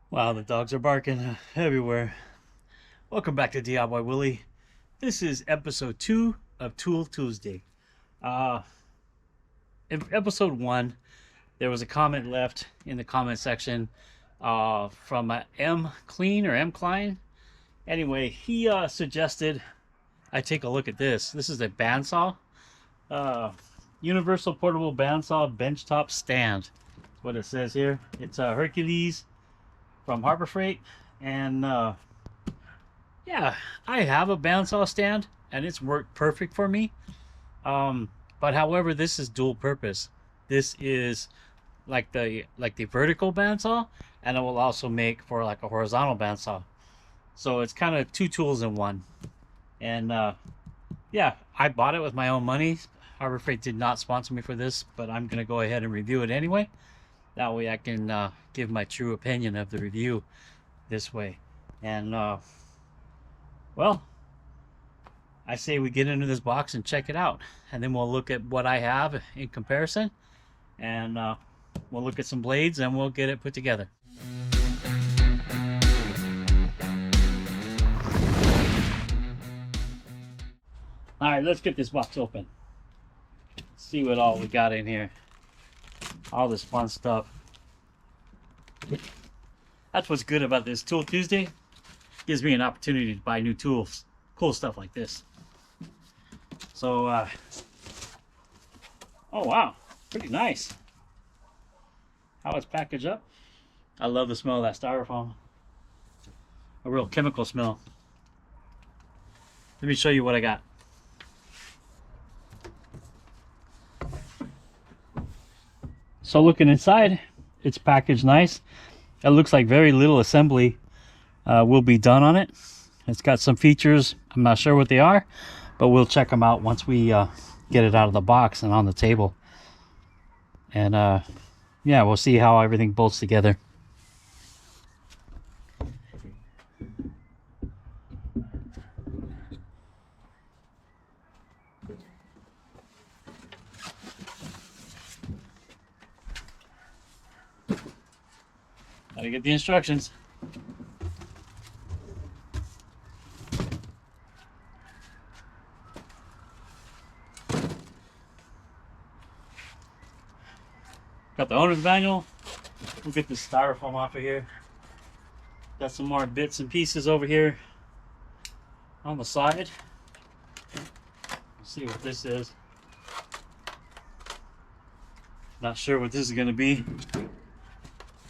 Wow, the dogs are barking everywhere. Welcome back to DIY Willy. This is episode 2 of Tool Tuesday. Uh, in episode 1, there was a comment left in the comment section from M. Clean or M. Klein. Anyway, he suggested I take a look at this. This is a bandsaw. Uh, Universal Portable Bandsaw Benchtop Stand. That's what it says here. It's a Hercules from Harbor Freight, and yeah, I have a bandsaw stand and it's worked perfect for me. But however, this is dual purpose. This is like the vertical bandsaw, and it will also make for like a horizontal bandsaw. So it's kind of two tools in one. And yeah, I bought it with my own money. Harbor Freight did not sponsor me for this, but I'm gonna go ahead and review it anyway. That way I can give my true opinion of the review this way. And well, I say we get into this box and check it out, and then we'll look at what I have in comparison, and we'll look at some blades and we'll get it put together. All right, let's get this box open. See what all we got in here. All this fun stuff. That's what's good about this Tool Tuesday. Gives me an opportunity to buy new tools. Cool stuff like this. So, oh wow, pretty nice. How it's packaged up. I love the smell of that styrofoam. A real chemical smell. Let me show you what I got. So looking inside, it's packaged nice. It looks like very little assembly will be done on it. It's got some features. I'm not sure what they are, but we'll check them out once we get it out of the box and on the table. And yeah, we'll see how everything bolts together. Gotta get the instructions. Got the owner's manual. We'll get this styrofoam off of here. Got some more bits and pieces over here on the side. Let's see what this is. Not sure what this is going to be.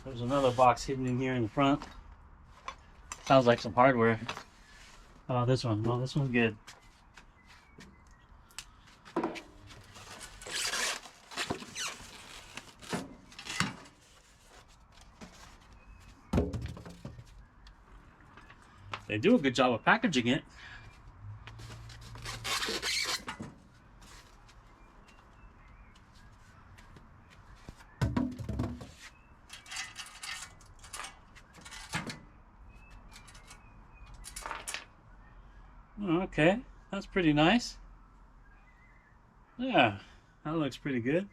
There's another box hidden in here in the front. Sounds like some hardware. Oh, this one. No, this one's good. They do a good job of packaging it. Okay, that's pretty nice. Yeah, that looks pretty good.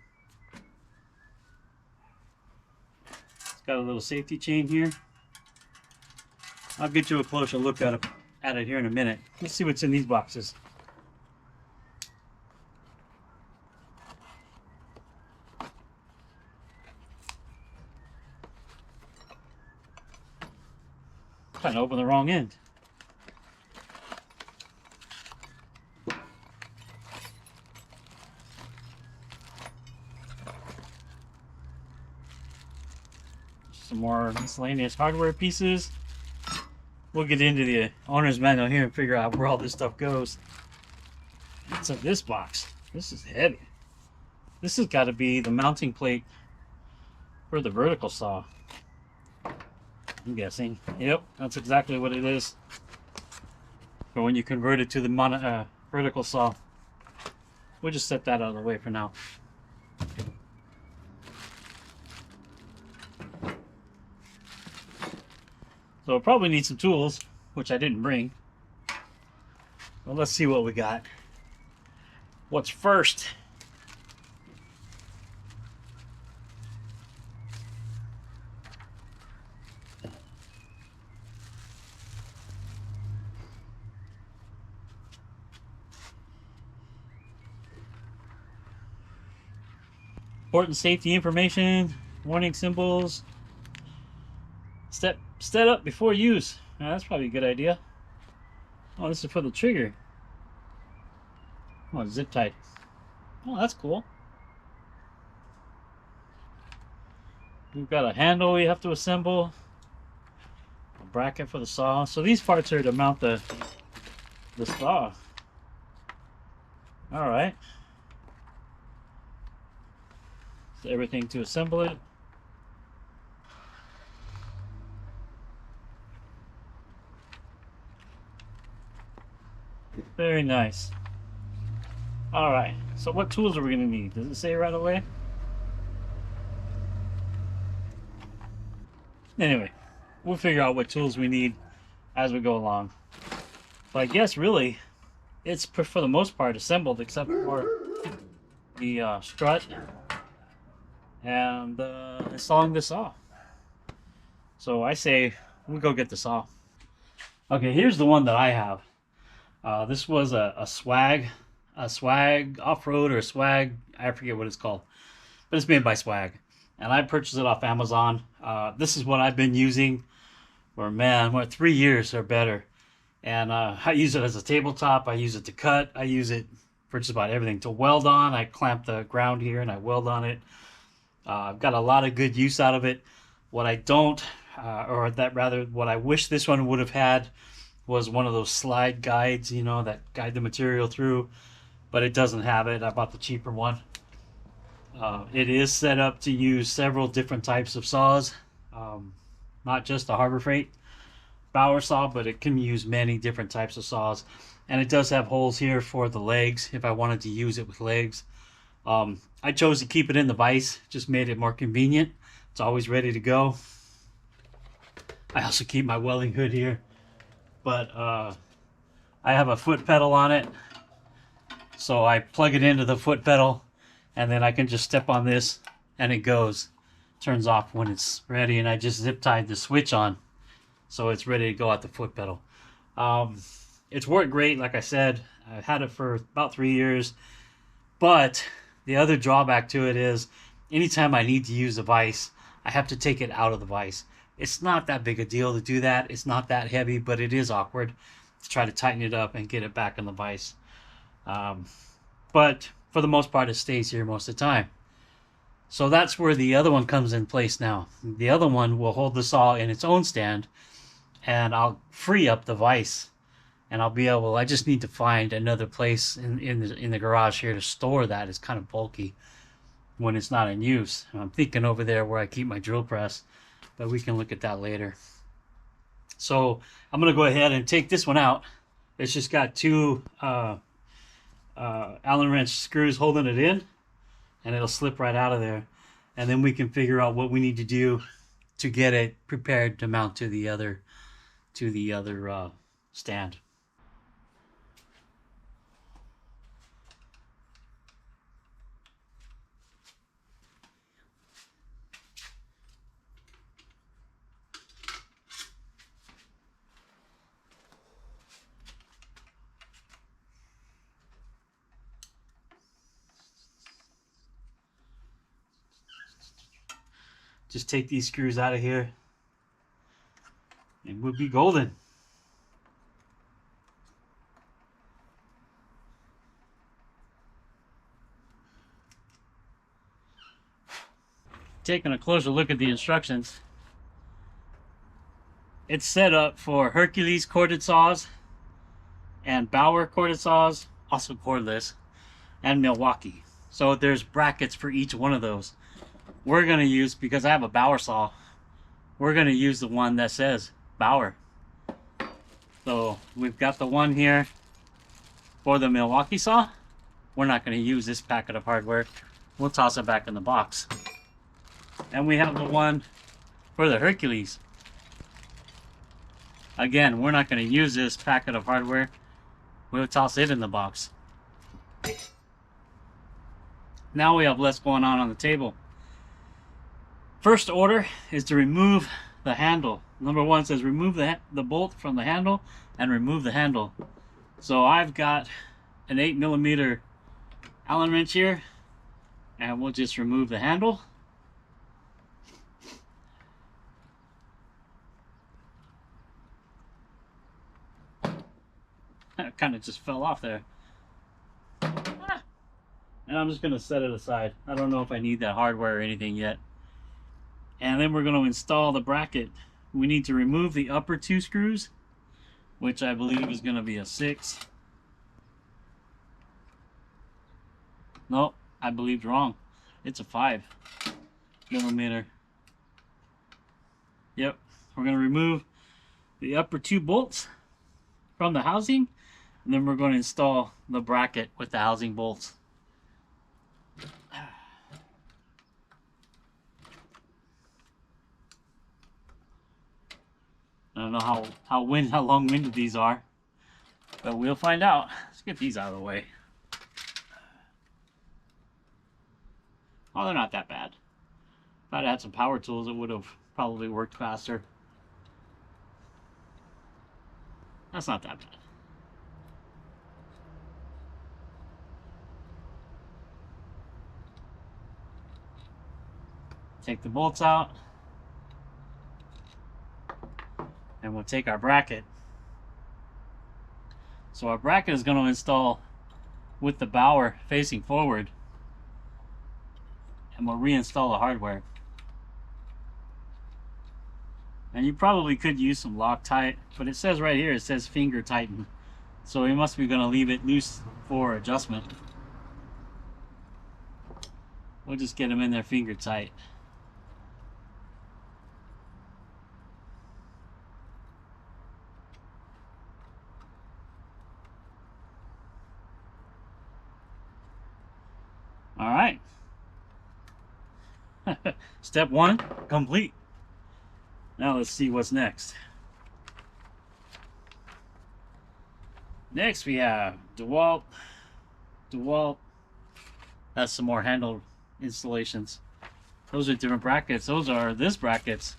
It's got a little safety chain here. I'll get you a closer look at it here in a minute. Let's see what's in these boxes. Trying to open the wrong end. Some more miscellaneous hardware pieces. We'll get into the owner's manual here and figure out where all this stuff goes. What's in this box? This is heavy. This has got to be the mounting plate for the vertical saw, I'm guessing. Yep, that's exactly what it is. For when you convert it to the vertical saw. We'll just set that out of the way for now. So we'll probably need some tools, which I didn't bring. Well, let's see what we got. What's first? Important safety information, warning symbols. Step up before use. That's probably a good idea. Oh, this is for the trigger. Oh, zip tight. Oh, that's cool. We've got a handle we have to assemble. A bracket for the saw. So these parts are to mount the saw. Alright. So everything to assemble it. Very nice. Alright, so what tools are we going to need? Does it say right away? Anyway, we'll figure out what tools we need as we go along. But I guess really, it's for the most part assembled except for the strut and installing the saw. So I say we go get the saw. Okay, here's the one that I have. This was a swag off-road or a swag, I forget what it's called, but it's made by Swag, and I purchased it off Amazon. This is what I've been using for, man, 3 years or better, and I use it as a tabletop. I use it to cut. I use it for just about everything. To weld on, I clamp the ground here and I weld on it. I've got a lot of good use out of it. What I don't, what I wish this one would have had was one of those slide guides, you know, that guide the material through, but it doesn't have it. I bought the cheaper one. It is set up to use several different types of saws, not just the Harbor Freight Bauer saw, but it can use many different types of saws. And it does have holes here for the legs if I wanted to use it with legs. I chose to keep it in the vise, just made it more convenient. It's always ready to go. I also keep my welding hood here, but I have a foot pedal on it, so I plug it into the foot pedal and then I can just step on this and it turns off when it's ready, and I just zip tied the switch on so it's ready to go at the foot pedal. It's worked great. Like I said, I've had it for about 3 years, but the other drawback to it is anytime I need to use the vise, I have to take it out of the vise. It's not that big a deal to do that. It's not that heavy, but it is awkward to try to tighten it up and get it back in the vise. But for the most part, it stays here most of the time. So that's where the other one comes in place now. The other one will hold the saw in its own stand, and I'll free up the vise, and I just need to find another place in the garage here to store that. It's kind of bulky when it's not in use. I'm thinking over there where I keep my drill press, but we can look at that later. So I'm going to go ahead and take this one out. It's just got two Allen wrench screws holding it in, and it'll slip right out of there. And then we can figure out what we need to do to get it prepared to mount to the other stand. Just take these screws out of here and we'll be golden. Taking a closer look at the instructions, it's set up for Hercules corded saws and Bauer corded saws, also cordless, and Milwaukee. So there's brackets for each one of those. We're going to use, because I have a Bauer saw, we're going to use the one that says Bauer. So we've got the one here for the Milwaukee saw. We're not going to use this packet of hardware. We'll toss it back in the box. And we have the one for the Hercules. Again, we're not going to use this packet of hardware. We'll toss it in the box. Now we have less going on the table. First order is to remove the handle. Number one says remove the bolt from the handle and remove the handle. So I've got an 8mm Allen wrench here. And we'll just remove the handle. It kind of just fell off there. And I'm just going to set it aside. I don't know if I need that hardware or anything yet. And then we're going to install the bracket. We need to remove the upper 2 screws, which I believe is going to be a 6. Nope, I believed wrong. It's a 5mm. Yep, we're going to remove the upper 2 bolts from the housing, and then we're going to install the bracket with the housing bolts. I don't know how long-winded these are, but we'll find out. Let's get these out of the way. Oh, they're not that bad. If I'd had some power tools, it would have probably worked faster. That's not that bad. Take the bolts out. And we'll take our bracket. So our bracket is going to install with the Bauer facing forward. And we'll reinstall the hardware. And you probably could use some Loctite, but it says right here, it says finger tighten. So we must be going to leave it loose for adjustment. We'll just get them in there finger tight. All right. Step 1 complete. Now let's see what's next. Next we have DeWalt. That's some more handle installations. Those are different brackets. Those are this brackets.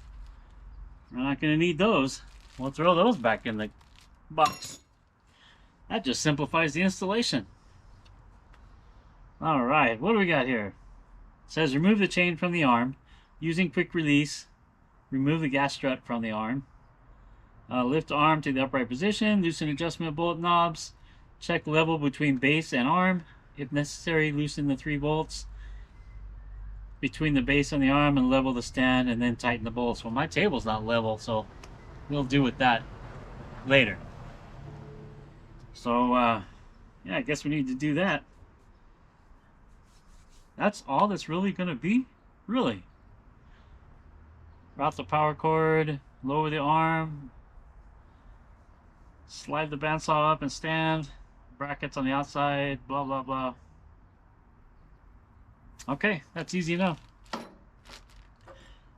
We're not going to need those. We'll throw those back in the box. That just simplifies the installation. Alright, what do we got here? It says remove the chain from the arm. Using quick release, remove the gas strut from the arm. Lift arm to the upright position. Loosen adjustment bolt knobs. Check level between base and arm. If necessary, loosen the 3 bolts between the base and the arm and level the stand, and then tighten the bolts. Well, my table's not level, so we'll deal with that later. So, yeah, I guess we need to do that. That's all that's really going to be? Really? Route the power cord, lower the arm, slide the bandsaw up and stand, brackets on the outside, blah, blah, blah. Okay, that's easy enough.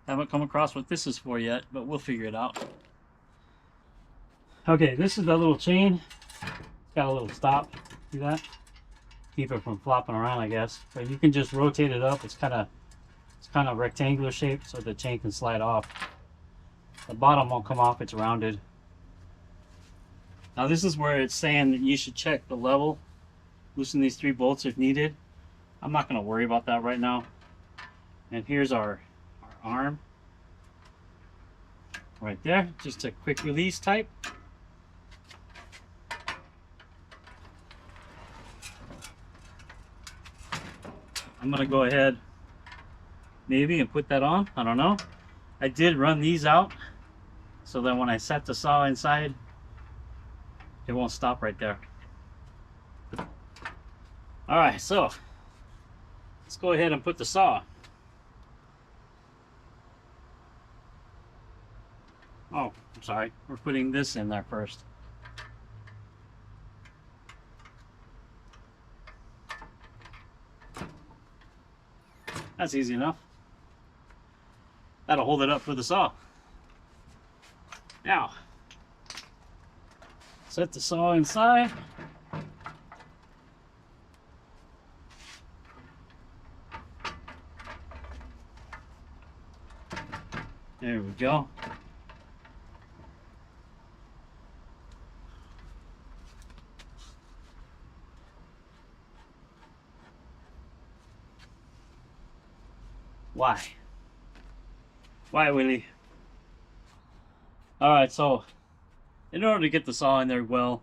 Haven't come across what this is for yet, but we'll figure it out. Okay, this is the little chain. It's got a little stop. See that? Keep it from flopping around, I guess. But you can just rotate it up. It's kind of rectangular shaped, so the chain can slide off. The bottom won't come off. It's rounded. Now this is where it's saying that you should check the level. Loosen these 3 bolts if needed. I'm not going to worry about that right now. And here's our arm. Right there. Just a quick release type. I'm going to go ahead maybe and put that on. I don't know. I did run these out so that when I set the saw inside, it won't stop right there. Alright, so let's go ahead and put the saw. Oh, I'm sorry. We're putting this in there first. That's easy enough. That'll hold it up for the saw. Now, set the saw inside. There we go. Why? Why, Willy? Alright, so in order to get the saw in there well,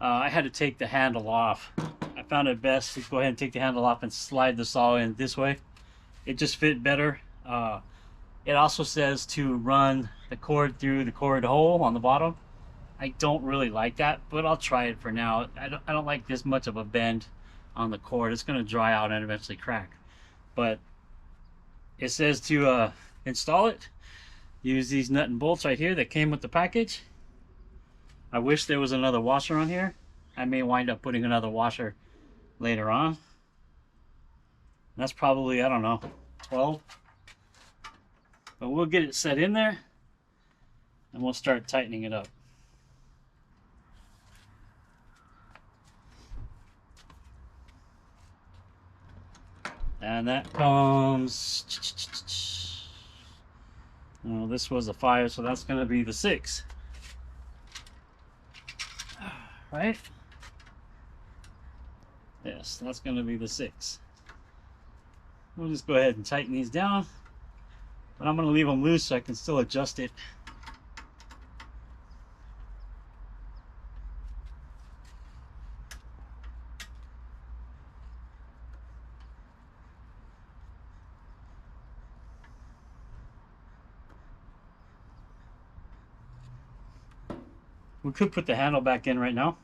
I had to take the handle off. I found it best to go ahead and take the handle off and slide the saw in this way. It just fit better. It also says to run the cord through the cord hole on the bottom. I don't really like that, but I'll try it for now. I don't like this much of a bend on the cord. It's going to dry out and eventually crack. But it says to install it, use these nut and bolts right here that came with the package. I wish there was another washer on here. I may wind up putting another washer later on. That's probably, I don't know, 12. But we'll get it set in there and we'll start tightening it up. And that comes, well, this was a 5, so that's going to be the 6. Right? Yes, that's going to be the 6. We'll just go ahead and tighten these down. But I'm going to leave them loose so I can still adjust it. We could put the handle back in right now.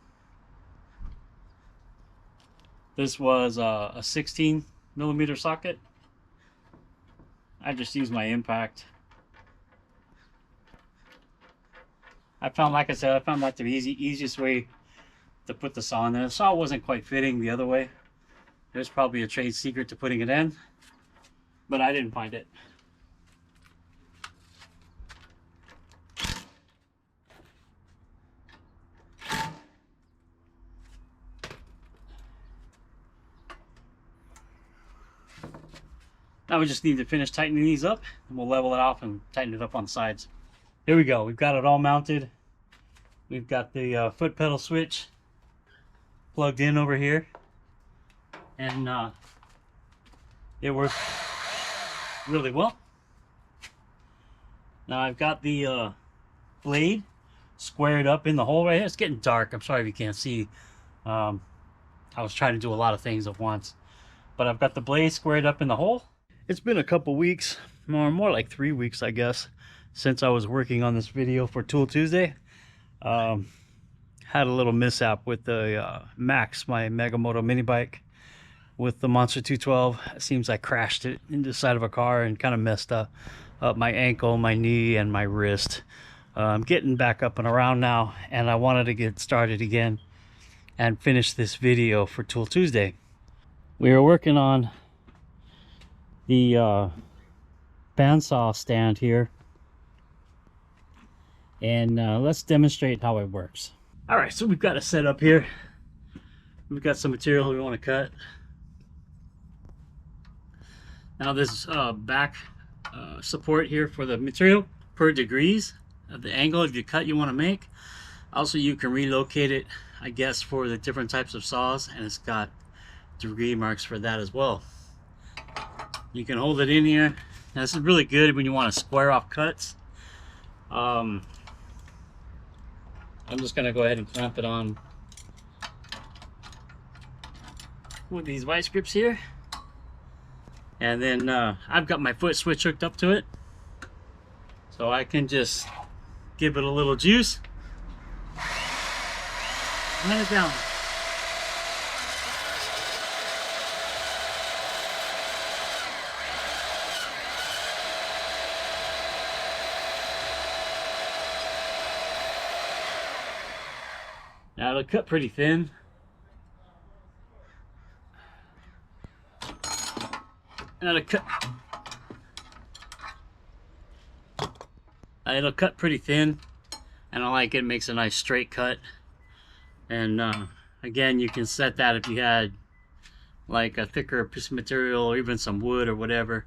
This was a 16mm socket. I just used my impact. I found, like I said, I found that the easiest way to put the saw in there. The saw wasn't quite fitting the other way. There's probably a trade secret to putting it in, but I didn't find it. Now we just need to finish tightening these up, and we'll level it off and tighten it up on the sides. Here we go. We've got it all mounted. We've got the foot pedal switch plugged in over here, and it works really well. Now I've got the blade squared up in the hole right here. It's getting dark. I'm sorry if you can't see. I was trying to do a lot of things at once, but I've got the blade squared up in the hole. It's been a couple weeks, more like 3 weeks, I guess, since I was working on this video for Tool Tuesday. Had a little mishap with the Max, my Megamoto mini bike, with the Monster 212. It seems I crashed it into the side of a car and kind of messed up my ankle, my knee, and my wrist. I'm getting back up and around now, and I wanted to get started again and finish this video for Tool Tuesday. We are working on the bandsaw stand here, and let's demonstrate how it works. All right, so we've got a setup here. We've got some material we want to cut. Now this back support here for the material per degrees of the angle of the cut you want to make. Also, you can relocate it, I guess, for the different types of saws, and it's got degree marks for that as well. You can hold it in here. Now, this is really good when you want to square off cuts. I'm just going to go ahead and clamp it on with these vice grips here. And then I've got my foot switch hooked up to it, so I can just give it a little juice. Let it down. Now it'll cut pretty thin. And it'll cut pretty thin, and I like it. It makes a nice straight cut. And again, you can set that if you had like a thicker piece of material or even some wood or whatever.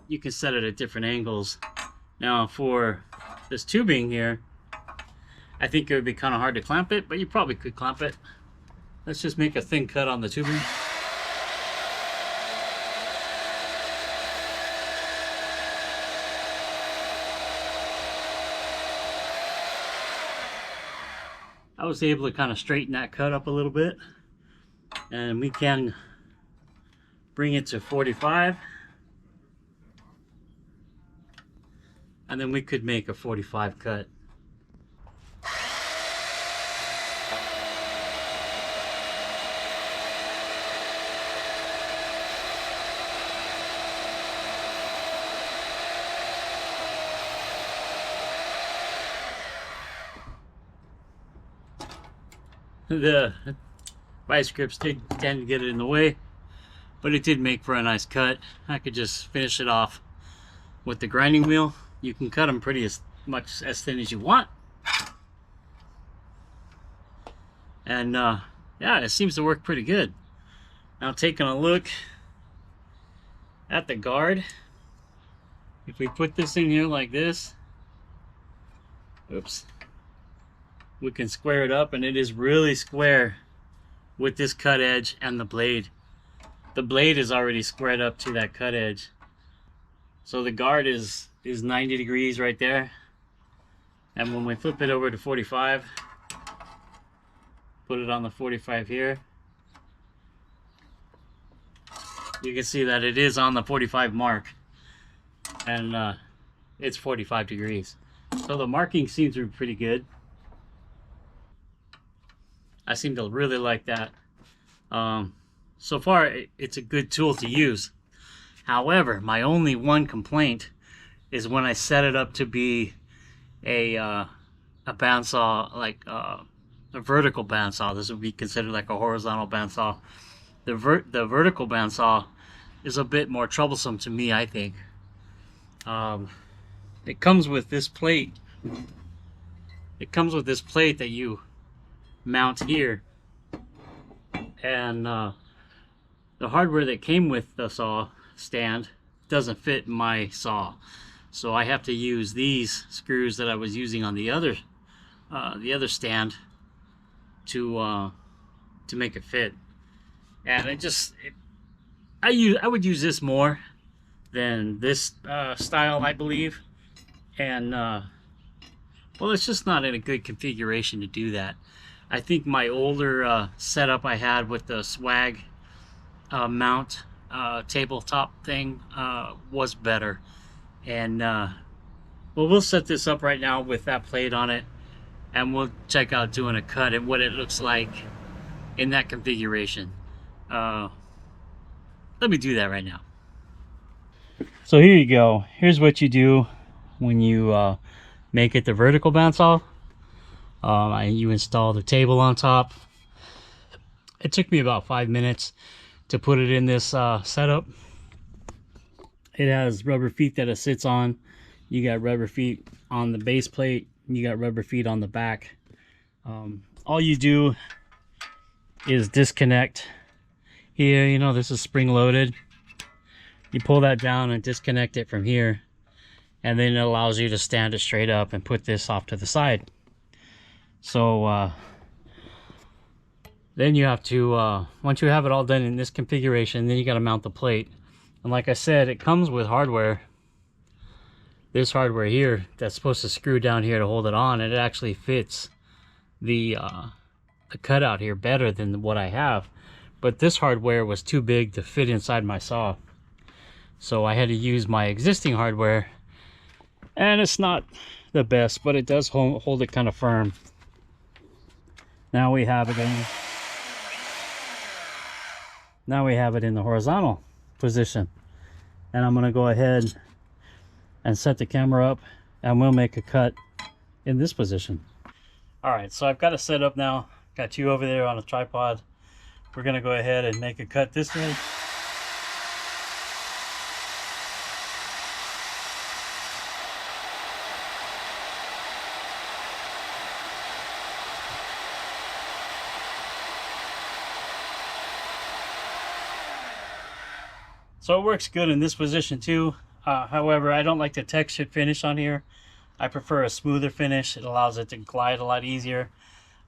You can set it at different angles. Now for this tubing here, I think it would be kind of hard to clamp it, but you probably could clamp it. Let's just make a thin cut on the tubing. I was able to kind of straighten that cut up a little bit, and we can bring it to 45, and then we could make a 45 cut. The vice grips did tend to get it in the way, but it did make for a nice cut. I could just finish it off with the grinding wheel. You can cut them pretty much as thin as you want, and yeah, it seems to work pretty good. Now, taking a look at the guard, if we put this in here like this, oops, we can square it up, and it is really square with this cut edge and the blade. The blade is already squared up to that cut edge. So the guard is 90 degrees right there. And when we flip it over to 45, put it on the 45 here, you can see that it is on the 45 mark. And it's 45 degrees. So the marking seems to be pretty good. I seem to really like that. So far, it's a good tool to use. However, my only one complaint is when I set it up to be a bandsaw, like a vertical bandsaw. This would be considered like a horizontal bandsaw. The vertical bandsaw is a bit more troublesome to me, I think. It comes with this plate. It comes with this plate that you mount here, and the hardware that came with the saw stand doesn't fit my saw, so I have to use these screws that I was using on the other stand to make it fit. And I would use this more than this style, I believe, and well, it's just not in a good configuration to do that. I think my older setup I had with the swag mount tabletop thing was better. And well, we'll set this up right now with that plate on it, and we'll check out doing a cut and what it looks like in that configuration. Let me do that right now. So here you go. Here's what you do when you make it the vertical bandsaw. You install the table on top. It took me about 5 minutes to put it in this setup. It has rubber feet that it sits on. You got rubber feet on the base plate. You got rubber feet on the back. All you do is disconnect here. You know, this is spring loaded. You pull that down and disconnect it from here, and then it allows you to stand it straight up and put this off to the side. So then you have to, once you have it all done in this configuration, then you got to mount the plate. And like I said, it comes with hardware, this hardware here, that's supposed to screw down here to hold it on, and it actually fits the cutout here better than what I have. But this hardware was too big to fit inside my saw, so I had to use my existing hardware, and it's not the best, but it does hold it kind of firm. Now we have it in the horizontal position, and I'm going to go ahead and set the camera up, and we'll make a cut in this position. All right, so I've got it set up now. Got you over there on a tripod. We're going to go ahead and make a cut this way. So it works good in this position too. However, I don't like the textured finish on here. I prefer a smoother finish. It allows it to glide a lot easier.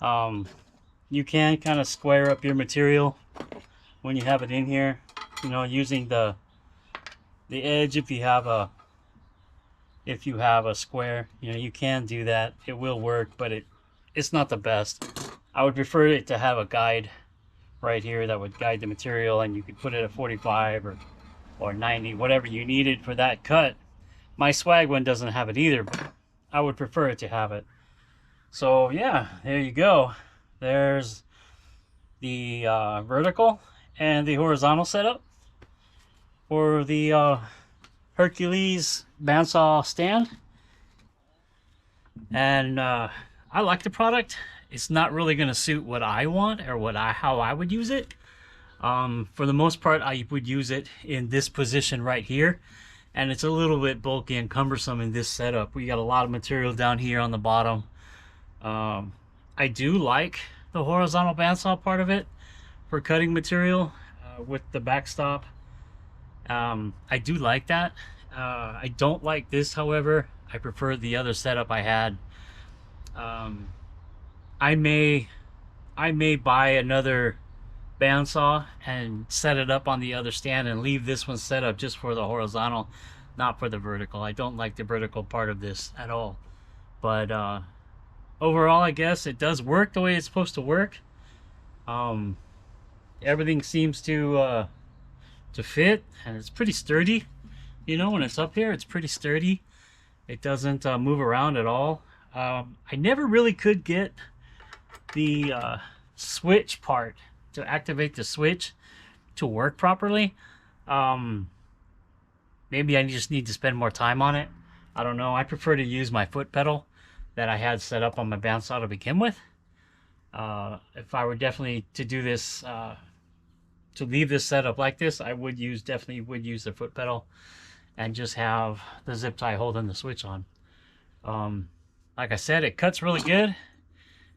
You can kind of square up your material when you have it in here, you know, using the edge. If you have a square, you know, you can do that. It will work, but it's not the best. I would prefer it to have a guide right here that would guide the material, and you could put it at 45 or 90, whatever you needed for that cut. My swag one doesn't have it either, but I would prefer it to have it. So yeah, there you go. There's the vertical and the horizontal setup for the Hercules bandsaw stand. And I like the product. It's not really going to suit what I want or how I would use it. For the most part, I would use it in this position right here, and it's a little bit bulky and cumbersome in this setup. We got a lot of material down here on the bottom. I do like the horizontal bandsaw part of it for cutting material with the backstop. I do like that. I don't like this, however. I prefer the other setup I had. I may buy another bandsaw and set it up on the other stand and leave this one set up just for the horizontal, not for the vertical. I don't like the vertical part of this at all. But overall, I guess it does work the way it's supposed to work. Everything seems to fit, and it's pretty sturdy. You know, when it's up here, it's pretty sturdy. It doesn't move around at all. I never really could get the switch part to activate the switch to work properly. Maybe I just need to spend more time on it. I don't know. I prefer to use my foot pedal that I had set up on my bandsaw to begin with. If I were definitely to do this, to leave this setup like this, I would definitely use the foot pedal and just have the zip tie holding the switch on. Like I said, it cuts really good.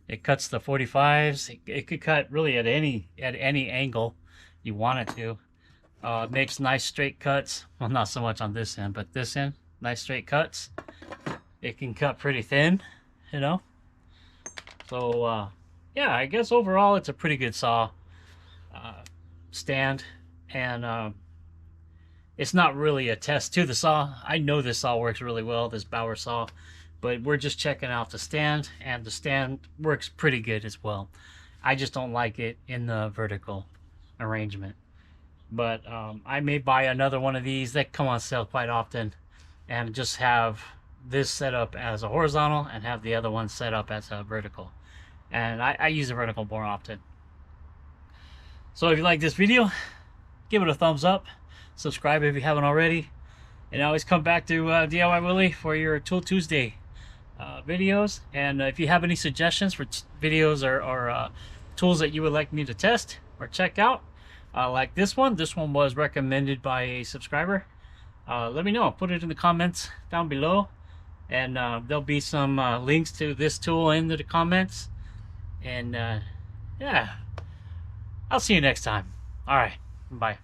It cuts the 45s. It could cut really at any angle you want it to. It makes nice straight cuts. Well, not so much on this end, but this end, nice straight cuts. It can cut pretty thin, you know. So yeah, I guess overall it's a pretty good saw stand, and it's not really a test to the saw. I know this saw works really well, this Bauer saw, but we're just checking out the stand, and the stand works pretty good as well. I just don't like it in the vertical arrangement. But I may buy another one of these that come on sale quite often, and just have this set up as a horizontal and have the other one set up as a vertical. And I use the vertical more often. So if you like this video, give it a thumbs up, subscribe if you haven't already, and always come back to DIY Willy for your Tool Tuesday videos. And if you have any suggestions for videos or tools that you would like me to test or check out, like this one was recommended by a subscriber, let me know. Put it in the comments down below, and there'll be some links to this tool in the comments. And yeah, I'll see you next time. All right, bye.